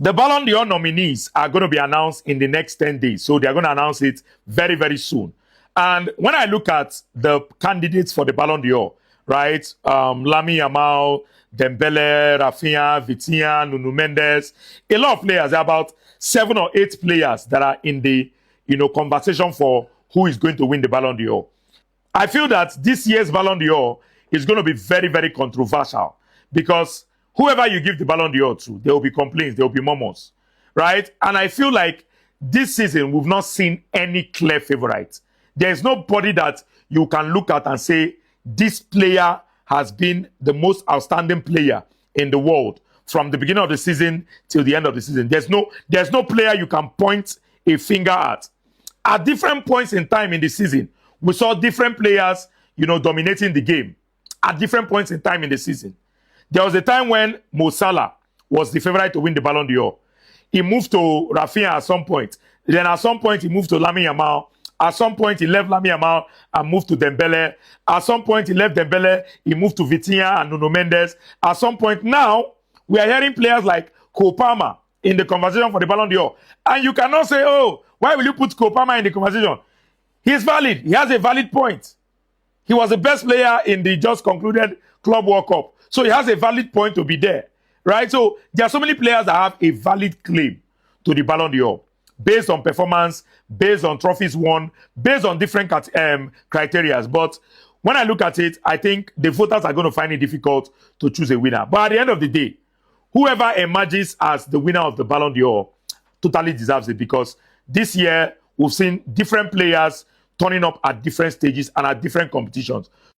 The Balon d'Or nominees are going to be announced in the next 10 days. So they're going to announce it very, very soon. And when I look at the candidates for the Balon d'Or, right, Lamine Yamal, Dembele, Rafinha, Vitinha, Nuno Mendes, a lot of players, about 7 or 8 players that are in the conversation for who is going to win the Balon d'Or. I feel that this year's Balon d'Or is going to be very, very controversial because whoever you give the Balon d'Or to, there will be complaints, there will be murmurs, right? And I feel like this season, we've not seen any clear favorite. There's nobody that you can look at and say, this player has been the most outstanding player in the world from the beginning of the season till the end of the season. There's no player you can point a finger at. At different points in time in the season, we saw different players, dominating the game at different points in time in the season. There was a time when Mo Salah was the favorite to win the Ballon d'Or. He moved to Rafinha at some point. Then at some point, he moved to Lamine Yamal. At some point, he left Lamine Yamal and moved to Dembele. At some point, he left Dembele. He moved to Vitinha and Nuno Mendes. At some point, now, we are hearing players like Kopama in the conversation for the Ballon d'Or. And you cannot say, oh, why will you put Kopama in the conversation? He's valid. He has a valid point. He was the best player in the just concluded Club World Cup. So he has a valid point to be there, right? So there are so many players that have a valid claim to the Ballon d'Or based on performance, based on trophies won, based on different criteria. But when I look at it, I think the voters are going to find it difficult to choose a winner. But at the end of the day, whoever emerges as the winner of the Ballon d'Or totally deserves it because this year we've seen different players turning up at different stages and at different competitions.